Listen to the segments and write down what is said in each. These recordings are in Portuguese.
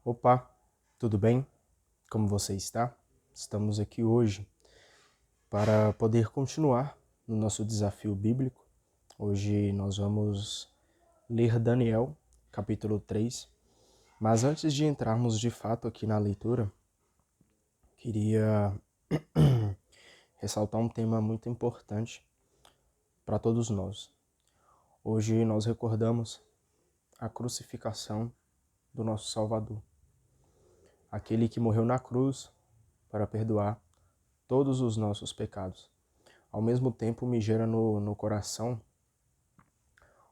Opa, tudo bem? Como você está? Estamos aqui hoje para poder continuar no nosso desafio bíblico. Hoje nós vamos ler Daniel, capítulo 3. Mas antes de entrarmos de fato aqui na leitura, queria ressaltar um tema muito importante para todos nós. Hoje nós recordamos a crucificação do nosso Salvador, aquele que morreu na cruz para perdoar todos os nossos pecados. Ao mesmo tempo me gera no coração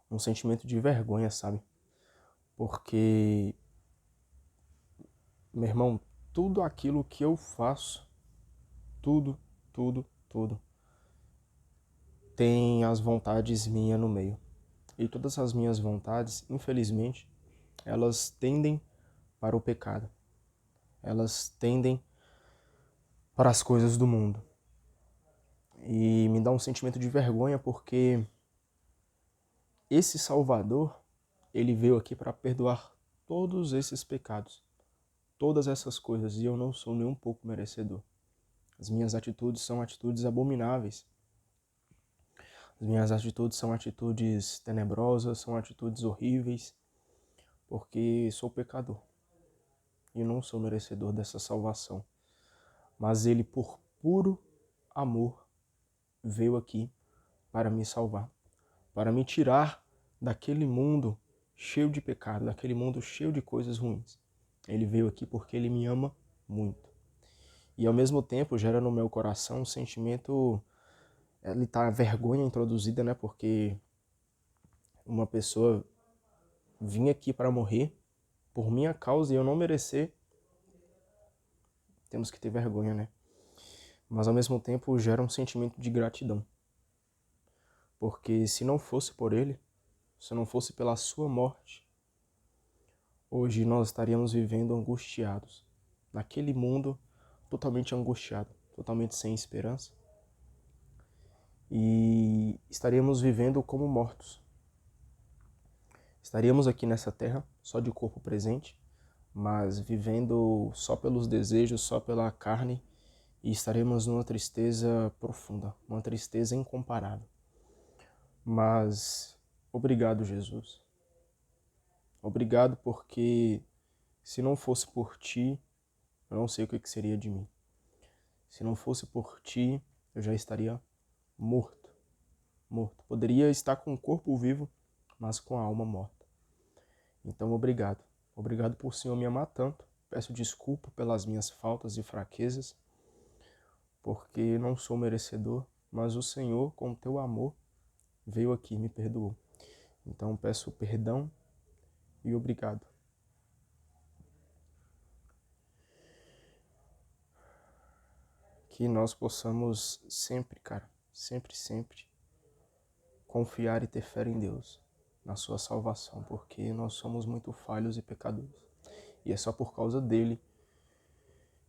um sentimento de vergonha, sabe? Porque, meu irmão, tudo aquilo que eu faço, tudo, tem as vontades minhas no meio. E todas as minhas vontades, infelizmente, elas tendem para o pecado. Elas tendem para as coisas do mundo. E me dá um sentimento de vergonha porque esse Salvador, ele veio aqui para perdoar todos esses pecados, todas essas coisas, e eu não sou nem um pouco merecedor. As minhas atitudes são atitudes abomináveis. As minhas atitudes são atitudes tenebrosas, são atitudes horríveis, porque sou pecador e não sou merecedor dessa salvação. Mas ele, por puro amor, veio aqui para me salvar, para me tirar daquele mundo cheio de pecado, daquele mundo cheio de coisas ruins. Ele veio aqui porque ele me ama muito. E ao mesmo tempo gera no meu coração um sentimento, ele tá a vergonha introduzida, né? Porque uma pessoa vinha aqui para morrer por minha causa e eu não merecer, temos que ter vergonha, né? Mas ao mesmo tempo gera um sentimento de gratidão. Porque se não fosse por ele, se não fosse pela sua morte, hoje nós estaríamos vivendo angustiados, naquele mundo totalmente angustiado, totalmente sem esperança. E estaríamos vivendo como mortos. Estaríamos aqui nessa terra, só de corpo presente, mas vivendo só pelos desejos, só pela carne, e estaremos numa tristeza profunda, uma tristeza incomparável. Mas obrigado, Jesus. Obrigado porque se não fosse por ti, eu não sei o que seria de mim. Se não fosse por ti, eu já estaria morto. Morto. Poderia estar com o corpo vivo, mas com a alma morta. Então, obrigado. Obrigado por o Senhor me amar tanto. Peço desculpa pelas minhas faltas e fraquezas, porque não sou merecedor, mas o Senhor, com o teu amor, veio aqui e me perdoou. Então, peço perdão e obrigado. Que nós possamos sempre, cara, sempre, confiar e ter fé em Deus, na sua salvação, porque nós somos muito falhos e pecadores. E é só por causa dele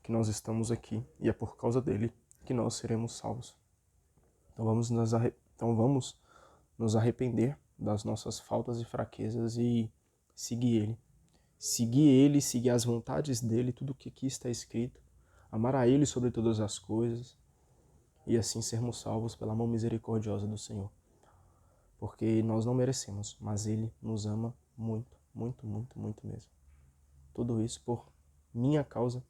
que nós estamos aqui, e é por causa dele que nós seremos salvos. Então vamos nos arrepender das nossas faltas e fraquezas e seguir ele. Seguir ele, seguir as vontades dele, tudo o que aqui está escrito. Amar a ele sobre todas as coisas e assim sermos salvos pela mão misericordiosa do Senhor. Porque nós não merecemos, mas ele nos ama muito mesmo. Tudo isso por minha causa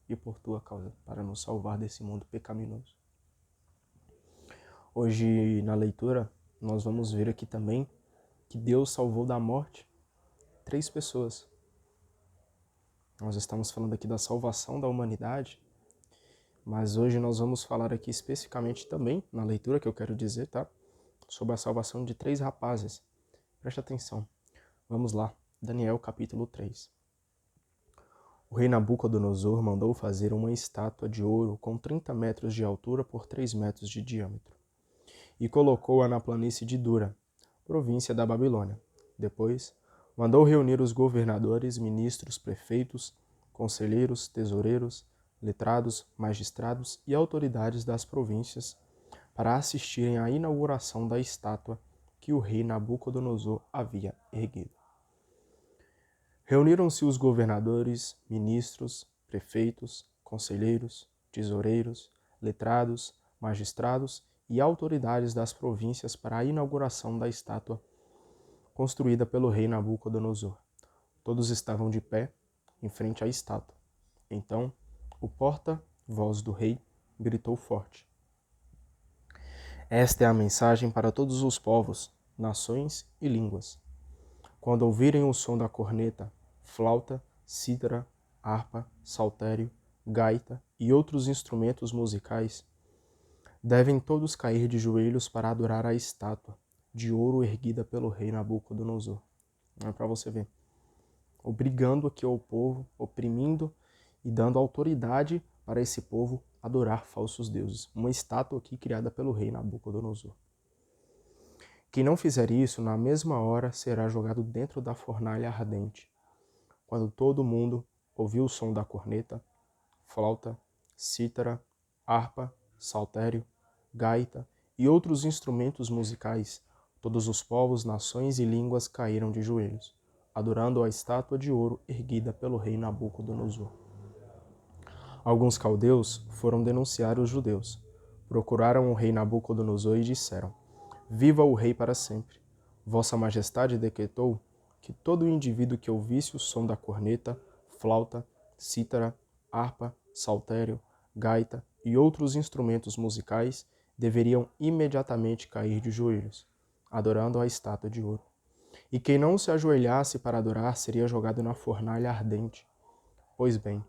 e por tua causa, para nos salvar desse mundo pecaminoso. Hoje, na leitura, nós vamos ver aqui também que Deus salvou da morte 3 pessoas. Nós estamos falando aqui da salvação da humanidade, mas hoje nós vamos falar aqui especificamente também, na leitura que eu quero dizer, tá? Sobre a salvação de 3 rapazes. Preste atenção. Vamos lá. Daniel capítulo 3. O rei Nabucodonosor mandou fazer uma estátua de ouro com 30 metros de altura por 3 metros de diâmetro e colocou-a na planície de Dura, província da Babilônia. Depois, mandou reunir os governadores, ministros, prefeitos, conselheiros, tesoureiros, letrados, magistrados e autoridades das províncias para assistirem à inauguração da estátua que o rei Nabucodonosor havia erguido. Reuniram-se os governadores, ministros, prefeitos, conselheiros, tesoureiros, letrados, magistrados e autoridades das províncias para a inauguração da estátua construída pelo rei Nabucodonosor. Todos estavam de pé em frente à estátua. Então, o porta-voz do rei gritou forte: Esta é a mensagem para todos os povos, nações e línguas. Quando ouvirem o som da corneta, flauta, cítara, harpa, saltério, gaita e outros instrumentos musicais, devem todos cair de joelhos para adorar a estátua de ouro erguida pelo rei Nabucodonosor. É para você ver. Obrigando aqui ao povo, oprimindo e dando autoridade para esse povo adorar falsos deuses. Uma estátua aqui criada pelo rei Nabucodonosor. Quem não fizer isso, na mesma hora será jogado dentro da fornalha ardente. Quando todo mundo ouvir o som da corneta, flauta, cítara, harpa, saltério, gaita e outros instrumentos musicais, todos os povos, nações e línguas caíram de joelhos, adorando a estátua de ouro erguida pelo rei Nabucodonosor. Alguns caldeus foram denunciar os judeus. Procuraram o rei Nabucodonosor e disseram: Viva o rei para sempre! Vossa Majestade decretou que todo indivíduo que ouvisse o som da corneta, flauta, cítara, harpa, saltério, gaita e outros instrumentos musicais deveriam imediatamente cair de joelhos, adorando a estátua de ouro. E quem não se ajoelhasse para adorar seria jogado na fornalha ardente. Pois bem,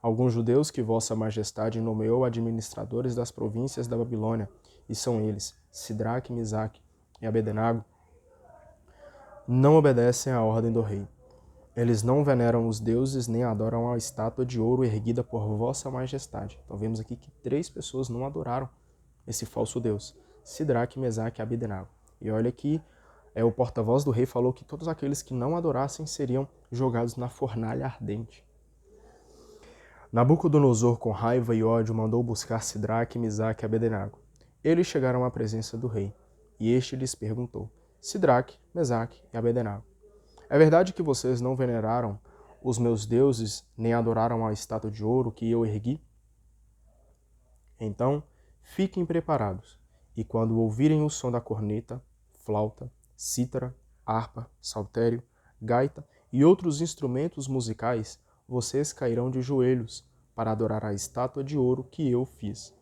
alguns judeus que Vossa Majestade nomeou administradores das províncias da Babilônia, e são eles, Sidraque, Misaque e Abednego, não obedecem à ordem do rei. Eles não veneram os deuses nem adoram a estátua de ouro erguida por Vossa Majestade. Então vemos aqui que 3 pessoas não adoraram esse falso deus, Sidraque, Mesaque e Abednego. E olha aqui, o porta-voz do rei falou que todos aqueles que não adorassem seriam jogados na fornalha ardente. Nabucodonosor, com raiva e ódio, mandou buscar Sidraque, Misaque e Abednego. Eles chegaram à presença do rei, e este lhes perguntou: Sidraque, Mesaque e Abednego, é verdade que vocês não veneraram os meus deuses, nem adoraram a estátua de ouro que eu ergui? Então, fiquem preparados, e quando ouvirem o som da corneta, flauta, cítara, harpa, saltério, gaita e outros instrumentos musicais, vocês cairão de joelhos para adorar a estátua de ouro que eu fiz.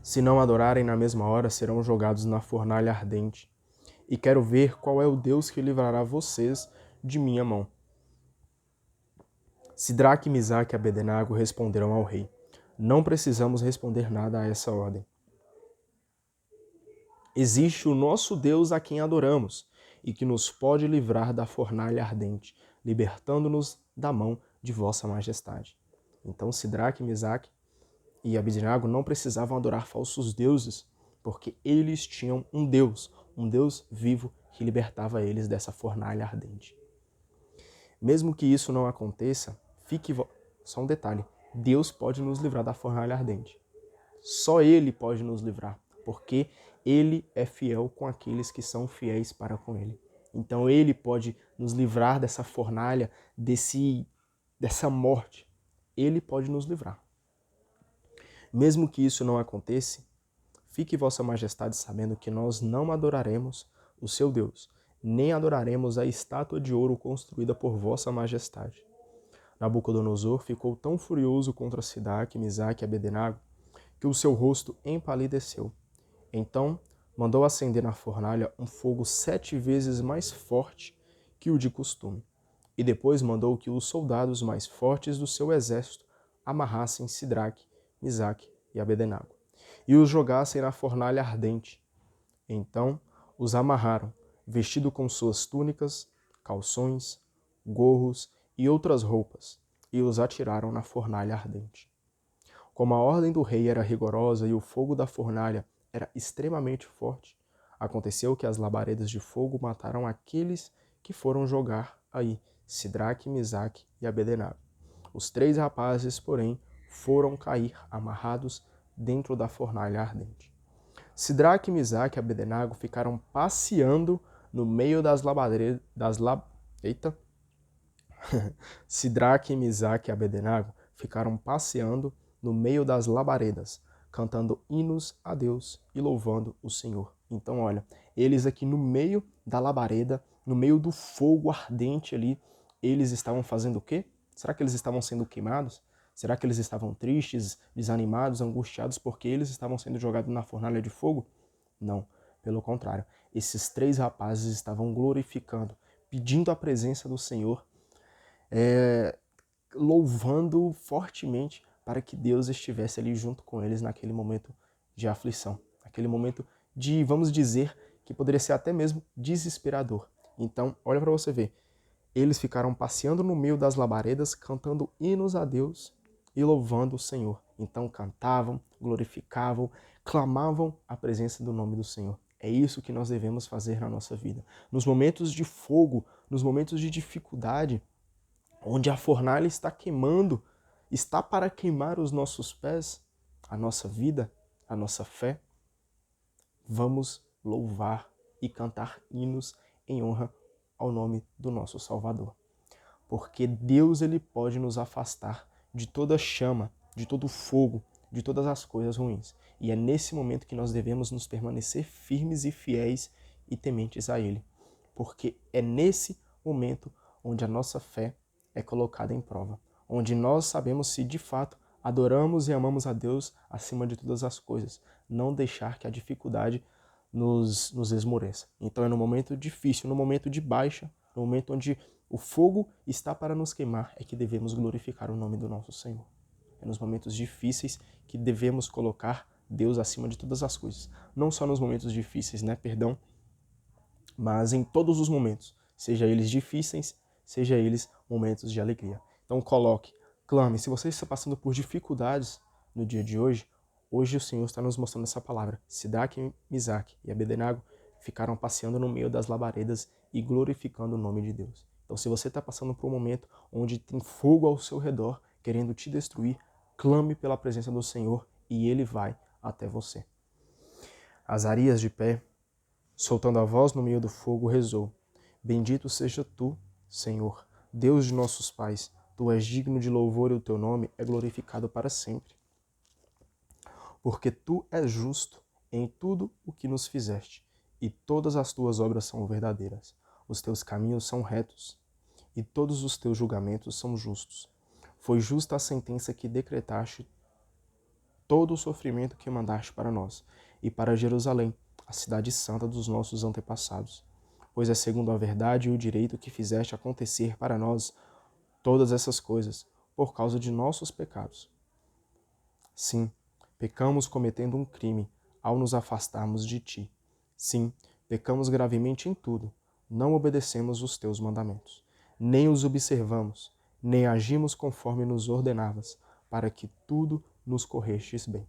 Se não adorarem na mesma hora, serão jogados na fornalha ardente. E quero ver qual é o Deus que livrará vocês de minha mão. Sidraque, Misaque e Abednego responderam ao rei: Não precisamos responder nada a essa ordem. Existe o nosso Deus a quem adoramos e que nos pode livrar da fornalha ardente, libertando-nos da mão de Vossa Majestade. Então Sidraque, Misaque e Abednego não precisavam adorar falsos deuses, porque eles tinham um Deus vivo que libertava eles dessa fornalha ardente. Mesmo que isso não aconteça, só um detalhe, Deus pode nos livrar da fornalha ardente. Só Ele pode nos livrar, porque Ele é fiel com aqueles que são fiéis para com Ele. Então Ele pode nos livrar dessa fornalha, dessa morte. Ele pode nos livrar. Mesmo que isso não aconteça, fique Vossa Majestade sabendo que nós não adoraremos o seu Deus, nem adoraremos a estátua de ouro construída por Vossa Majestade. Nabucodonosor ficou tão furioso contra Sidraque, Misaque e Abednego que o seu rosto empalideceu. Então mandou acender na fornalha um fogo 7 vezes mais forte que o de costume, e depois mandou que os soldados mais fortes do seu exército amarrassem Sidraque, Misaque e Abednego e os jogassem na fornalha ardente. Então os amarraram, vestido com suas túnicas, calções, gorros e outras roupas, e os atiraram na fornalha ardente. Como a ordem do rei era rigorosa e o fogo da fornalha era extremamente forte, aconteceu que as labaredas de fogo mataram aqueles que foram jogar aí Sidraque, Misaque e Abednego. Os 3 rapazes, porém, foram cair amarrados dentro da fornalha ardente. Sidraque, Misaque e Abednego ficaram passeando no meio das labaredas, Eita! Sidraque, Misaque e Abednego ficaram passeando no meio das labaredas, cantando hinos a Deus e louvando o Senhor. Então, olha, eles aqui no meio da labareda, no meio do fogo ardente ali, eles estavam fazendo o quê? Será que eles estavam sendo queimados? Será que eles estavam tristes, desanimados, angustiados porque eles estavam sendo jogados na fornalha de fogo? Não, pelo contrário. Esses 3 rapazes estavam glorificando, pedindo a presença do Senhor, louvando fortemente para que Deus estivesse ali junto com eles naquele momento de aflição, aquele momento de, vamos dizer, que poderia ser até mesmo desesperador. Então, olha para você ver, eles ficaram passeando no meio das labaredas, cantando hinos a Deus e louvando o Senhor. Então cantavam, glorificavam, clamavam a presença do nome do Senhor. É isso que nós devemos fazer na nossa vida. Nos momentos de fogo, nos momentos de dificuldade, onde a fornalha está queimando, está para queimar os nossos pés, a nossa vida, a nossa fé, vamos louvar e cantar hinos em honra ao nome do nosso Salvador. Porque Deus, ele pode nos afastar de toda chama, de todo fogo, de todas as coisas ruins. E é nesse momento que nós devemos nos permanecer firmes e fiéis e tementes a Ele. Porque é nesse momento onde a nossa fé é colocada em prova. Onde nós sabemos se de fato adoramos e amamos a Deus acima de todas as coisas. Não deixar que a dificuldade nos esmoreça. Então é no momento difícil, no momento de baixa, no momento onde o fogo está para nos queimar, é que devemos glorificar o nome do nosso Senhor. É nos momentos difíceis que devemos colocar Deus acima de todas as coisas. Não só nos momentos difíceis, perdão, mas em todos os momentos, seja eles difíceis, seja eles momentos de alegria. Então coloque, clame. Se você está passando por dificuldades no dia de hoje, hoje o Senhor está nos mostrando essa palavra. Sidraque, Misaque e Abednego ficaram passeando no meio das labaredas e glorificando o nome de Deus. Então, se você está passando por um momento onde tem fogo ao seu redor, querendo te destruir, clame pela presença do Senhor e Ele vai até você. Azarias, de pé, soltando a voz no meio do fogo, rezou: Bendito seja tu, Senhor, Deus de nossos pais. Tu és digno de louvor e o teu nome é glorificado para sempre. Porque tu és justo em tudo o que nos fizeste, e todas as tuas obras são verdadeiras. Os teus caminhos são retos, e todos os teus julgamentos são justos. Foi justa a sentença que decretaste, todo o sofrimento que mandaste para nós, e para Jerusalém, a cidade santa dos nossos antepassados. Pois é segundo a verdade e o direito que fizeste acontecer para nós todas essas coisas, por causa de nossos pecados. Sim, pecamos cometendo um crime ao nos afastarmos de ti. Sim, pecamos gravemente em tudo. Não obedecemos os teus mandamentos, nem os observamos, nem agimos conforme nos ordenavas, para que tudo nos correstes bem.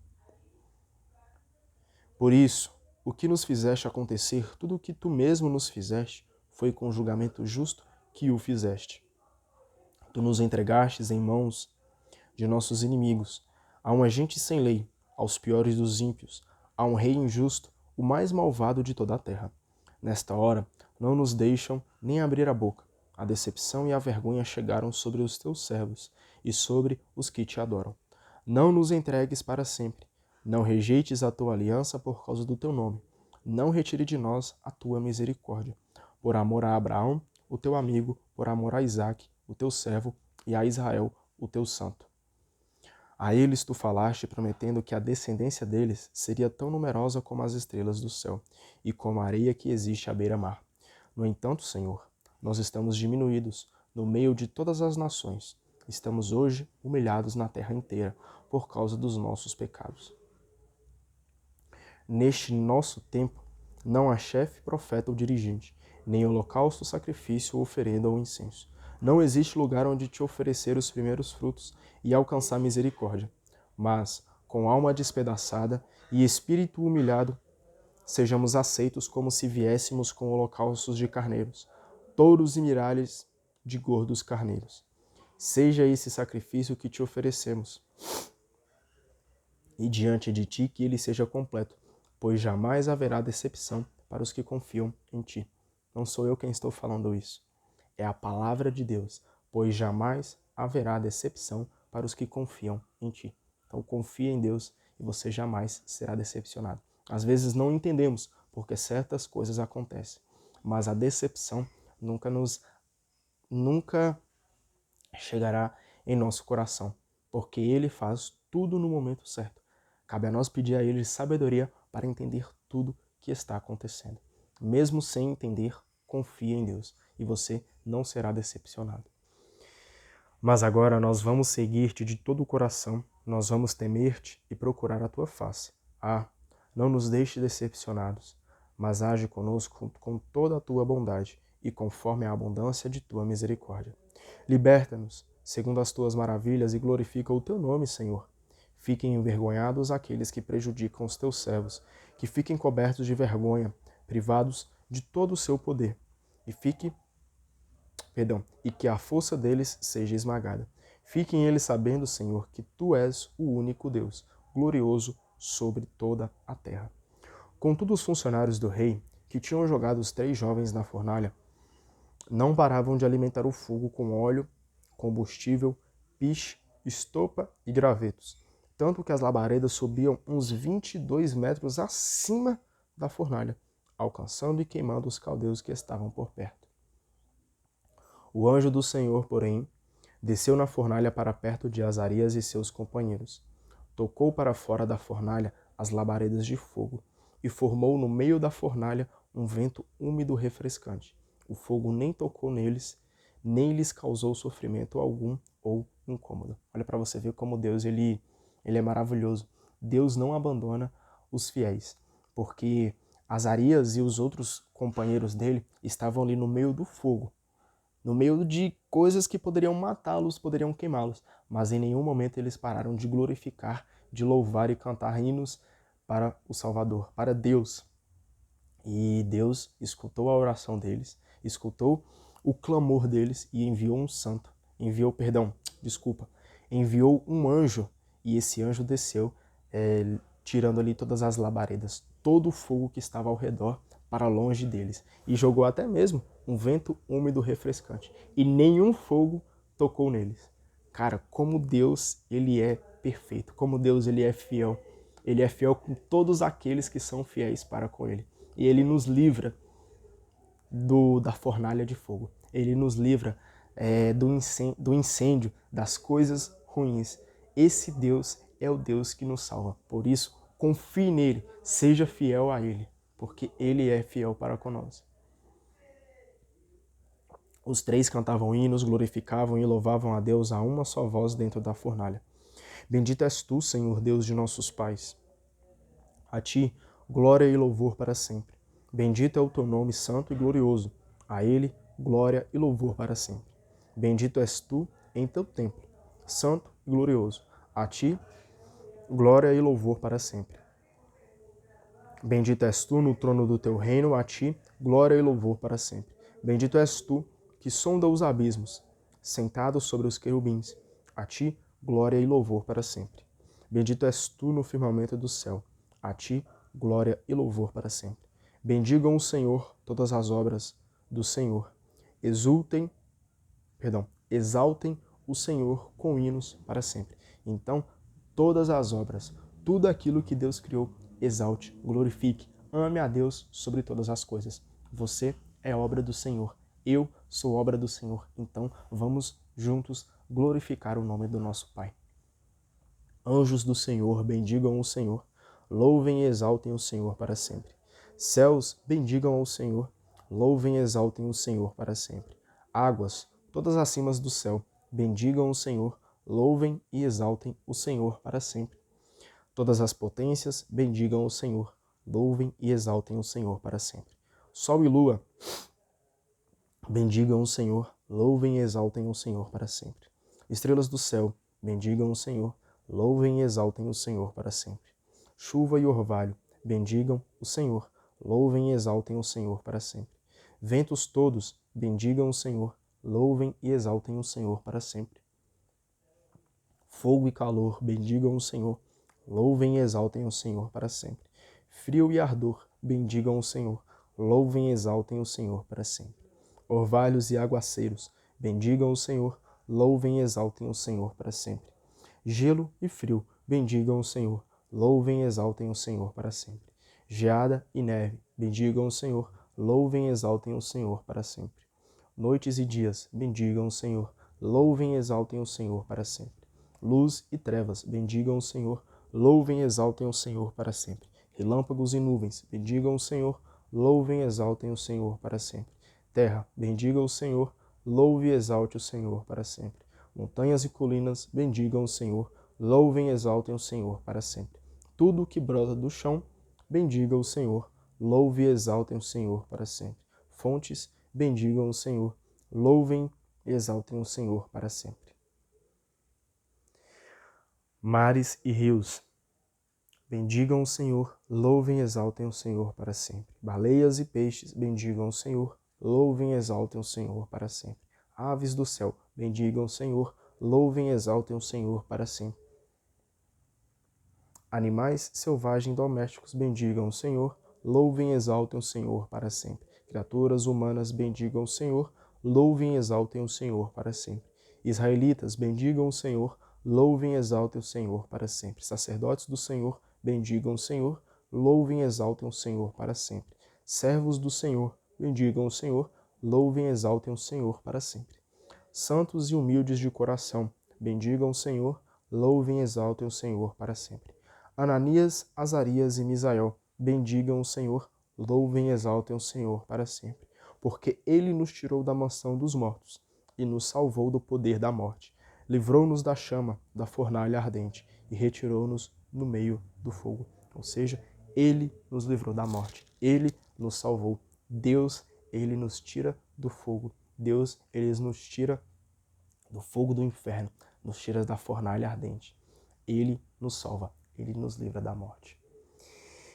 Por isso, o que nos fizeste acontecer, tudo o que tu mesmo nos fizeste, foi com julgamento justo que o fizeste. Tu nos entregastes em mãos de nossos inimigos, a um agente sem lei, aos piores dos ímpios, a um rei injusto, o mais malvado de toda a terra. Nesta hora, não nos deixam nem abrir a boca. A decepção e a vergonha chegaram sobre os teus servos e sobre os que te adoram. Não nos entregues para sempre. Não rejeites a tua aliança por causa do teu nome. Não retire de nós a tua misericórdia. Por amor a Abraão, o teu amigo, por amor a Isaque, o teu servo, e a Israel, o teu santo. A eles tu falaste, prometendo que a descendência deles seria tão numerosa como as estrelas do céu, e como a areia que existe à beira-mar. No entanto, Senhor, nós estamos diminuídos no meio de todas as nações. Estamos hoje humilhados na terra inteira por causa dos nossos pecados. Neste nosso tempo, não há chefe, profeta ou dirigente, nem holocausto, sacrifício, oferenda ou incenso. Não existe lugar onde te oferecer os primeiros frutos e alcançar misericórdia. Mas, com alma despedaçada e espírito humilhado, sejamos aceitos como se viéssemos com holocaustos de carneiros, touros e milhares de gordos carneiros. Seja esse sacrifício que te oferecemos, e diante de ti que ele seja completo, pois jamais haverá decepção para os que confiam em ti. Não sou eu quem estou falando isso. É a palavra de Deus, pois jamais haverá decepção para os que confiam em ti. Então confia em Deus e você jamais será decepcionado. Às vezes não entendemos porque certas coisas acontecem, mas a decepção nunca chegará em nosso coração, porque Ele faz tudo no momento certo. Cabe a nós pedir a Ele sabedoria para entender tudo que está acontecendo. Mesmo sem entender, confie em Deus e você não será decepcionado. Mas agora nós vamos seguir-te de todo o coração, nós vamos temer-te e procurar a tua face. Ah, não nos deixe decepcionados, mas age conosco com toda a tua bondade e conforme a abundância de tua misericórdia. Liberta-nos, segundo as tuas maravilhas, e glorifica o teu nome, Senhor. Fiquem envergonhados aqueles que prejudicam os teus servos, que fiquem cobertos de vergonha, privados de todo o seu poder, e que a força deles seja esmagada. Fiquem eles sabendo, Senhor, que tu és o único Deus, glorioso sobre toda a terra. Contudo, os funcionários do rei, que tinham jogado os 3 jovens na fornalha, não paravam de alimentar o fogo com óleo, combustível, piche, estopa e gravetos, tanto que as labaredas subiam uns 22 metros acima da fornalha, alcançando e queimando os caldeus que estavam por perto. O anjo do Senhor, porém, desceu na fornalha para perto de Azarias e seus companheiros. Tocou para fora da fornalha as labaredas de fogo e formou no meio da fornalha um vento úmido refrescante. O fogo nem tocou neles, nem lhes causou sofrimento algum ou incômodo. Olha para você ver como Deus ele é maravilhoso. Deus não abandona os fiéis, porque Azarias e os outros companheiros dele estavam ali no meio do fogo, no meio de coisas que poderiam matá-los, poderiam queimá-los, mas em nenhum momento eles pararam de glorificar, de louvar e cantar hinos para o Salvador, para Deus. E Deus escutou a oração deles, escutou o clamor deles e enviou enviou um anjo, e esse anjo desceu, tirando ali todas as labaredas, todo o fogo que estava ao redor para longe deles, e jogou até mesmo um vento úmido refrescante, e nenhum fogo tocou neles. Cara, como Deus ele é perfeito, como Deus ele é fiel. Ele é fiel com todos aqueles que são fiéis para com ele. E ele nos livra da fornalha de fogo. Ele nos livra do incêndio, das coisas ruins. Esse Deus é o Deus que nos salva. Por isso, confie nele, seja fiel a ele, porque ele é fiel para conosco. Os 3 cantavam hinos, glorificavam e louvavam a Deus a uma só voz dentro da fornalha. Bendito és tu, Senhor Deus de nossos pais. A ti, glória e louvor para sempre. Bendito é o teu nome santo e glorioso. A ele, glória e louvor para sempre. Bendito és tu em teu templo, santo e glorioso. A ti, glória e louvor para sempre. Bendito és tu no trono do teu reino, a ti, glória e louvor para sempre. Bendito és tu, que sonda os abismos, sentado sobre os querubins, a ti, glória e louvor para sempre. Bendito és tu no firmamento do céu, a ti, glória e louvor para sempre. Bendigam o Senhor todas as obras do Senhor. Exaltem o Senhor com hinos para sempre. Então, todas as obras, tudo aquilo que Deus criou, exalte, glorifique, ame a Deus sobre todas as coisas. Você é obra do Senhor, eu sou obra do Senhor. Então, vamos juntos glorificar o nome do nosso Pai. Anjos do Senhor, bendigam o Senhor, louvem e exaltem o Senhor para sempre. Céus, bendigam ao Senhor, louvem e exaltem o Senhor para sempre. Águas, todas acima do céu, bendigam o Senhor, louvem e exaltem o Senhor para sempre. Todas as potências, bendigam o Senhor, louvem e exaltem o Senhor para sempre. Sol e lua, bendigam o Senhor, louvem e exaltem o Senhor para sempre. Estrelas do céu, bendigam o Senhor, louvem e exaltem o Senhor para sempre. Chuva e orvalho, bendigam o Senhor, louvem e exaltem o Senhor para sempre. Ventos todos, bendigam o Senhor, louvem e exaltem o Senhor para sempre. Fogo e calor, bendigam o Senhor, louvem e exaltem o Senhor para sempre. Frio e ardor, bendigam o Senhor, louvem e exaltem o Senhor para sempre. Orvalhos e aguaceiros, bendigam o Senhor, louvem e exaltem o Senhor para sempre. Gelo e frio, bendigam o Senhor, louvem e exaltem o Senhor para sempre. Geada e neve, bendigam o Senhor, louvem e exaltem o Senhor para sempre. Noites e dias, bendigam o Senhor, louvem e exaltem o Senhor para sempre. Luz e trevas, bendigam o Senhor, louvem e exaltem o Senhor para sempre. Relâmpagos e nuvens, bendigam o Senhor, louvem e exaltem o Senhor para sempre. Terra, bendiga o Senhor, louve e exalte o Senhor para sempre. Montanhas e colinas, bendigam o Senhor, louvem e exaltem o Senhor para sempre. Tudo que brota do chão, bendiga o Senhor, louve e exaltem o Senhor para sempre. Fontes, bendigam o Senhor, louvem e exaltem o Senhor para sempre. Mares e rios, bendigam o Senhor, louvem e exaltem o Senhor para sempre. Baleias e peixes, bendigam o Senhor, louvem e exaltem o Senhor para sempre. Aves do céu, bendigam o Senhor, louvem e exaltem o Senhor para sempre. Animais selvagens domésticos, bendigam o Senhor, louvem e exaltem o Senhor para sempre. Criaturas humanas, bendigam o Senhor, louvem e exaltem o Senhor para sempre. Israelitas, bendigam o Senhor, louvem e exaltem o Senhor para sempre. Sacerdotes do Senhor, bendigam o Senhor, louvem e exaltem o Senhor para sempre. Servos do Senhor, bendigam o Senhor, louvem e exaltem o Senhor para sempre. Santos e humildes de coração, bendigam o Senhor, louvem e exaltem o Senhor para sempre. Ananias, Azarias e Misael, bendigam o Senhor, louvem e exaltem o Senhor para sempre. Porque ele nos tirou da mansão dos mortos e nos salvou do poder da morte. Livrou-nos da chama, da fornalha ardente e retirou-nos no meio do fogo. Ou seja, ele nos livrou da morte, ele nos salvou. Deus, ele nos tira do fogo. Deus, ele nos tira do fogo do inferno, nos tira da fornalha ardente. Ele nos salva, ele nos livra da morte.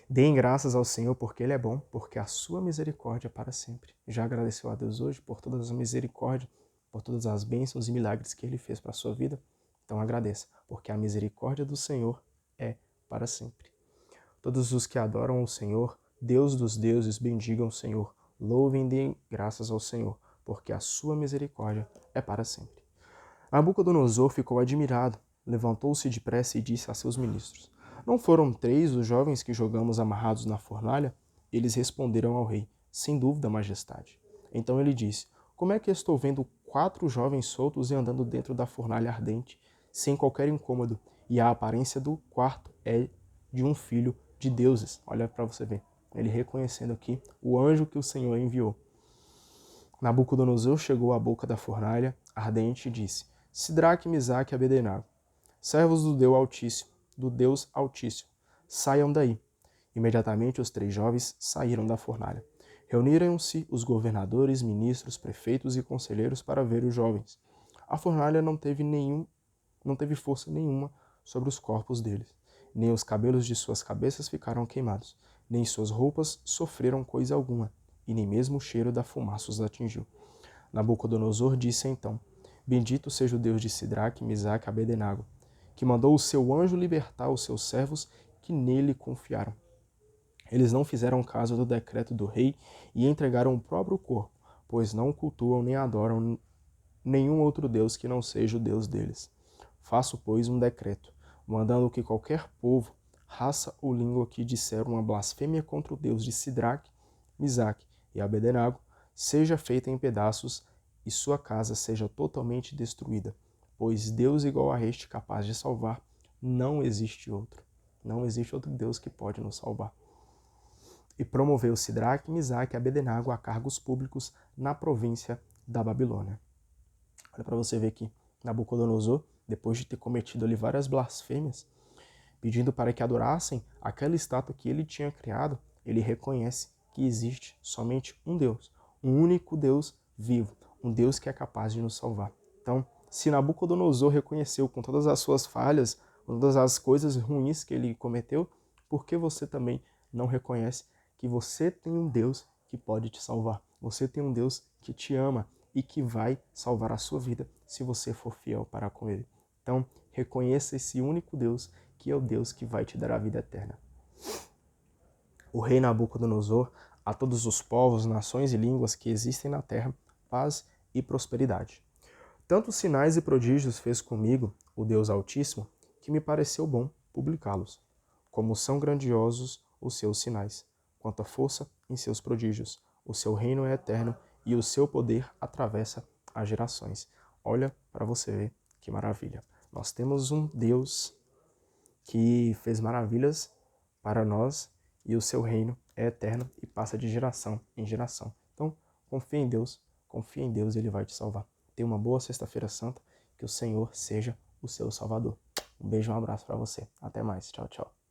Deem graças ao Senhor porque Ele é bom, porque a sua misericórdia é para sempre. Já agradeceu a Deus hoje por todas as misericórdias, por todas as bênçãos e milagres que Ele fez para a sua vida? Então agradeça, porque a misericórdia do Senhor é para sempre. Todos os que adoram o Senhor, Deus dos deuses, bendigam o Senhor. Louvem e deem graças ao Senhor, porque a sua misericórdia é para sempre. Nabucodonosor ficou admirado, levantou-se depressa e disse a seus ministros: Não foram 3 os jovens que jogamos amarrados na fornalha? Eles responderam ao rei: Sem dúvida, majestade. Então ele disse: Como é que estou vendo 4 jovens soltos e andando dentro da fornalha ardente, sem qualquer incômodo, e a aparência do quarto é de um filho de deuses? Olha para você ver. Ele reconhecendo aqui o anjo que o Senhor enviou. Nabucodonosor chegou à boca da fornalha ardente e disse: Sidraque, Misaque e Abednego, servos do Deus Altíssimo, saiam daí. Imediatamente os 3 jovens saíram da fornalha. Reuniram-se os governadores, ministros, prefeitos e conselheiros para ver os jovens. A fornalha não teve força nenhuma sobre os corpos deles. Nem os cabelos de suas cabeças ficaram queimados, nem suas roupas sofreram coisa alguma, e nem mesmo o cheiro da fumaça os atingiu. Nabucodonosor disse então: Bendito seja o Deus de Sidraque, Misaque e Abednego, que mandou o seu anjo libertar os seus servos que nele confiaram. Eles não fizeram caso do decreto do rei e entregaram o próprio corpo, pois não cultuam nem adoram nenhum outro Deus que não seja o Deus deles. Faço, pois, um decreto, mandando que qualquer povo, raça ou língua que disser uma blasfêmia contra o Deus de Sidraque, Misaque e Abednego seja feita em pedaços e sua casa seja totalmente destruída, pois Deus igual a este capaz de salvar, não existe outro. Não existe outro Deus que pode nos salvar. E promoveu Sidraque, Misaque e Abednego a cargos públicos na província da Babilônia. Olha para você ver que Nabucodonosor, depois de ter cometido ali várias blasfêmias, pedindo para que adorassem aquela estátua que ele tinha criado, ele reconhece que existe somente um Deus, um único Deus vivo, um Deus que é capaz de nos salvar. Então, se Nabucodonosor reconheceu com todas as suas falhas, com todas as coisas ruins que ele cometeu, por que você também não reconhece que você tem um Deus que pode te salvar? Você tem um Deus que te ama e que vai salvar a sua vida se você for fiel para com Ele. Então, reconheça esse único Deus que é o Deus que vai te dar a vida eterna. O rei Nabucodonosor a todos os povos, nações e línguas que existem na terra, paz e prosperidade. Tantos sinais e prodígios fez comigo o Deus Altíssimo, que me pareceu bom publicá-los. Como são grandiosos os seus sinais, quanta força em seus prodígios. O seu reino é eterno e o seu poder atravessa as gerações. Olha para você ver que maravilha. Nós temos um Deus que fez maravilhas para nós e o seu reino é eterno e passa de geração em geração. Então, confia em Deus e Ele vai te salvar. Tenha uma boa Sexta-feira Santa, que o Senhor seja o seu Salvador. Um beijo e um abraço para você. Até mais. Tchau, tchau.